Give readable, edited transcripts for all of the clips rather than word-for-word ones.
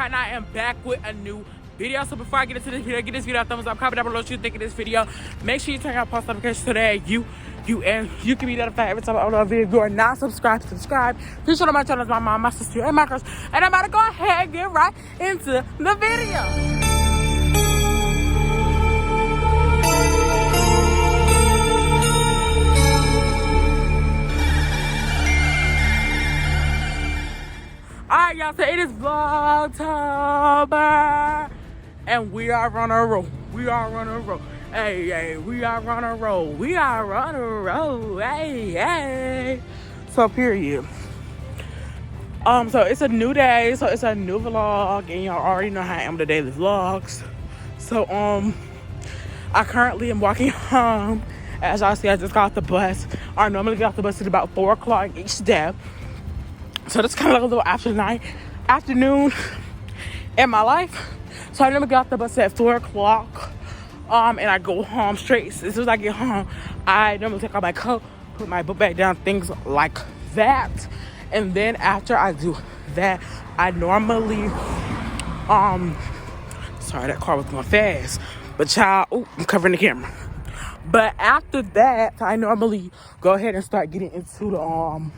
right now I am back with a new video. So before I get into this video, give this video a thumbs up, comment down below what you think of this video. Make sure you turn on post notifications so that you can be notified every time I upload a video. If you are not subscribed, subscribe. Please show my channel is my mom, my sister, and my girls. And I'm about to go ahead and get right into the video. Alright, y'all, so it is VLOGTOBER, and we are on a roll. We are on a roll. Hey, hey, we are on a roll. We are on a roll. Hey, hey. So, period. So it's a new day, so it's a new vlog, and y'all already know how I am with the daily vlogs. So, I currently am walking home. As y'all see, I just got off the bus. I normally get off the bus at about 4 o'clock each day. So that's kind of like a little afternoon in my life. So I never got off the bus at 4 o'clock. And I go home straight. As soon as I get home, I normally take off my coat, put my book bag down, things like that. And then after I do that, I normally, sorry, that car was going fast. But child, oh, I'm covering the camera. But after that, I normally go ahead and start getting into the,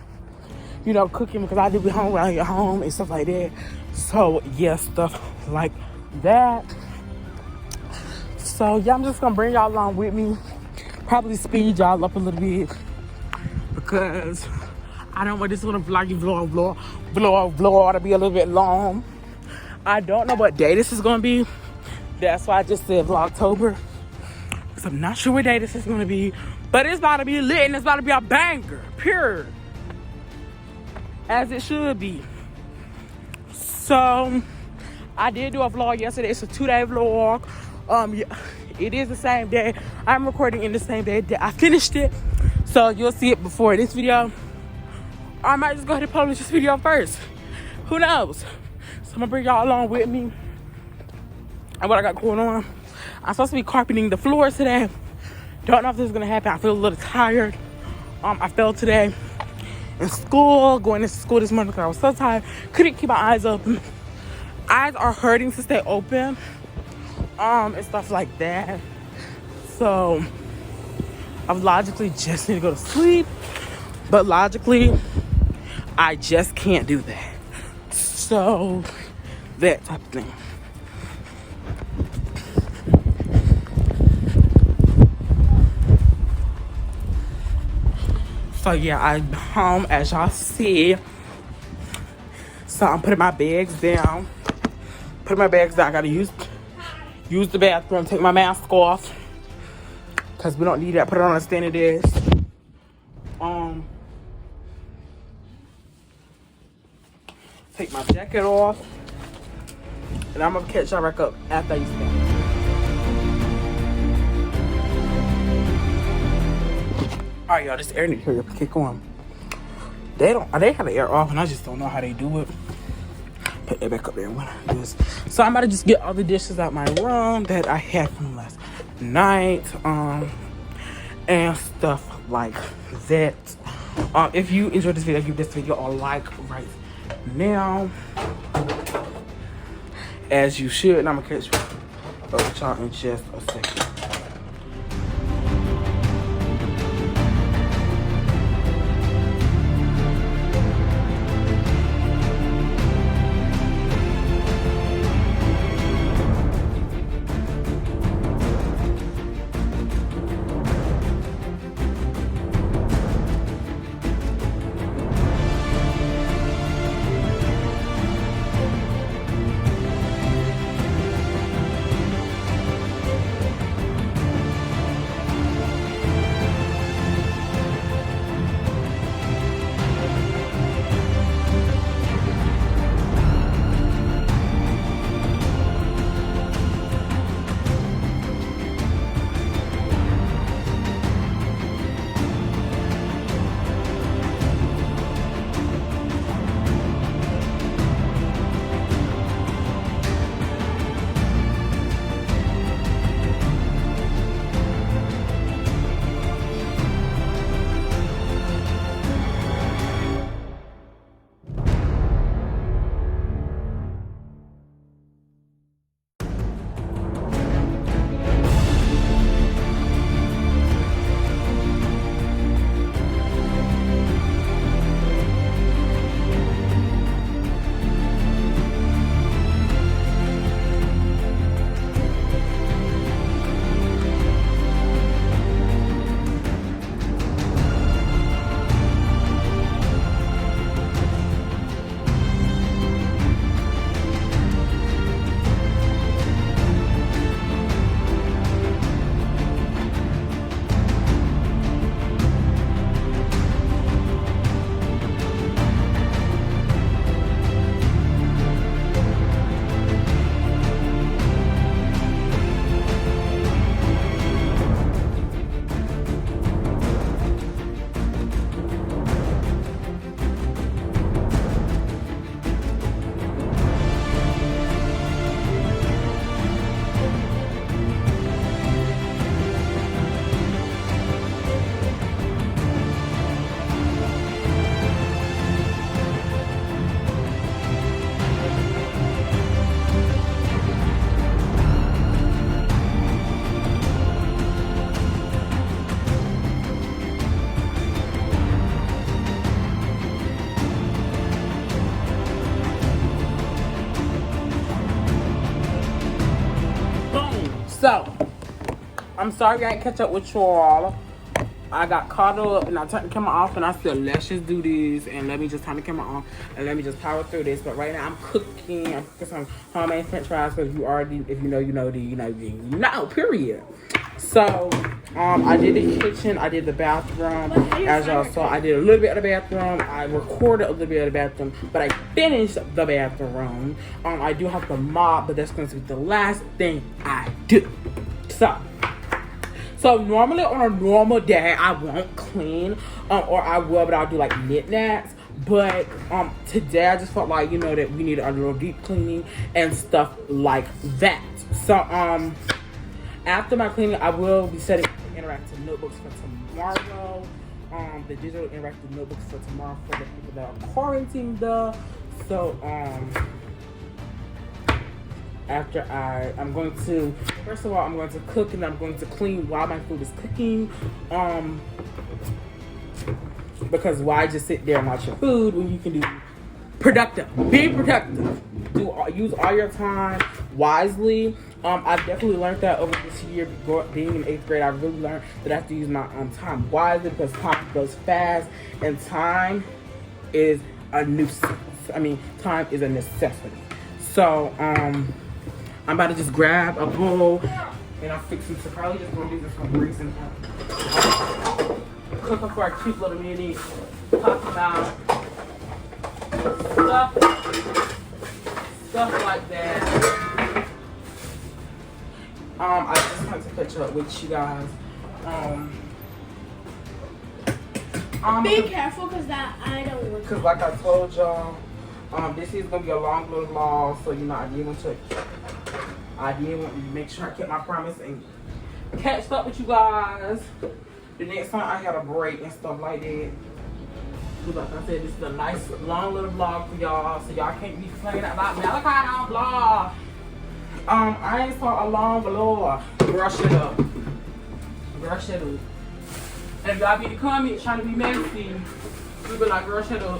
cooking, because I do be home when I get home and stuff like that. So, yeah, stuff like that. So, yeah, I'm just going to bring y'all along with me. Probably speed y'all up a little bit, because I don't want this little vlog to be a little bit long. I don't know what day this is going to be. That's why I just said Vlogtober, because I'm not sure what day this is going to be. But it's about to be lit, and it's about to be a banger, period. As it should be. So I did do a vlog yesterday. It's a 2-day vlog. Yeah, it is the same day. I'm recording in the same day that I finished it, so you'll see it before this video. Or I might just go ahead and publish this video first. Who knows? So I'm gonna bring y'all along with me and what I got going on. I'm supposed to be carpeting the floors today. Don't know if this is gonna happen. I feel a little tired. I fell today in school, going to school this morning because I was so tired. Couldn't keep my eyes open. Eyes are hurting to stay open, and stuff like that. So I logically just need to go to sleep, but logically I just can't do that. So that type of thing. So yeah, I'm home as y'all see. So I'm putting my bags down. I gotta use the bathroom, take my mask off, because we don't need that. Put it on a standing desk. Take my jacket off. And I'm gonna catch y'all back up after I use that. Alright, y'all, this air need to hurry up and kick on. They have the air off, and I just don't know how they do it. Put that back up there when I do this. So I'm about to just get all the dishes out my room that I had from last night, and stuff like that. If you enjoyed this video, give this video a like right now, as you should. And I'm gonna catch up with y'all in just a second. I'm sorry I didn't catch up with y'all. I got caught up and I turned the camera off and I said, let's just do this and let me just turn the camera on and let me just power through this. But right now I'm cooking some homemade french fries because you already, if you know, you know, you know, period. So, I did the kitchen, I did the bathroom. As y'all saw, I did a little bit of the bathroom. I recorded a little bit of the bathroom, but I finished the bathroom. I do have to mop, but that's going to be the last thing I do. So normally on a normal day, I won't clean, or I will, but I'll do like knickknacks. But today I just felt like, you know, that we needed a little deep cleaning and stuff like that. So after my cleaning, I will be setting interactive notebooks for tomorrow. The digital interactive notebooks for tomorrow for the people that are quarantined. So after I'm going to, first of all, I'm going to cook and I'm going to clean while my food is cooking. Because why just sit there and watch your food when you can do productive? Be productive. Use all your time wisely. I've definitely learned that over this year. Being in 8th grade, I really learned that I have to use my time wisely because time goes fast and time is a nuisance. I mean, time is a necessity. So, I'm about to just grab a bowl and I'm fixing to probably just gonna do this some grease and cooking for a cute little mini talk about stuff like that. I just wanted to catch up with you guys. Be careful because that I don't want. Because like I told y'all, this is gonna be a long little vlog, so you know I did want to make sure I kept my promise and catch up with you guys. The next time I had a break and stuff like that. Like I said, this is a nice long little vlog for y'all, so y'all can't be complaining about Malachi on vlog. I ain't saw a long vlog. Brush it up. Brush it up. And if y'all be in the comments trying to be messy, we be like, brush it up.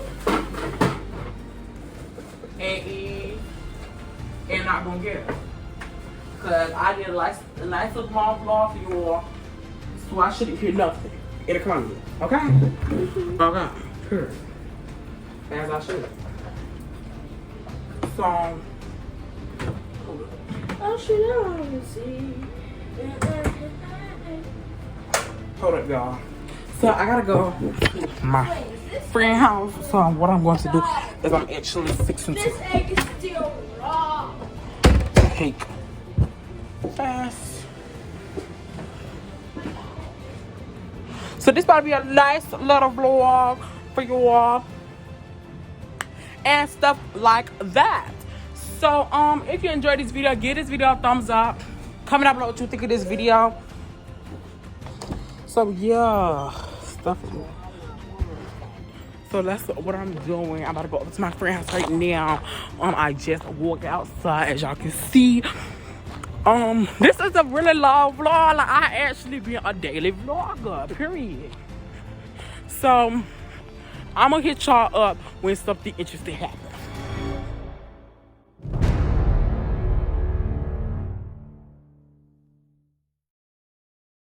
And not gonna get it. Cause I did a nice little long vlog for you all. So I shouldn't hear nothing in the comments. Okay? Okay. Sure. As I should. So Oh, should I see? hold up, y'all. So I gotta go to my friend's house. So what I'm going to do is I'm actually fixing to This egg is still raw. take fast. So this about to be a nice little vlog for you all and stuff like that. So if you enjoyed this video, give this video a thumbs up. Comment down below what you think of this video. So yeah, stuff. So that's what I'm doing. I'm about to go up to my friend's house right now. I just walked outside, as y'all can see. This is a really long vlog. Like, I actually be a daily vlogger, period. So I'm gonna hit y'all up when something interesting happens.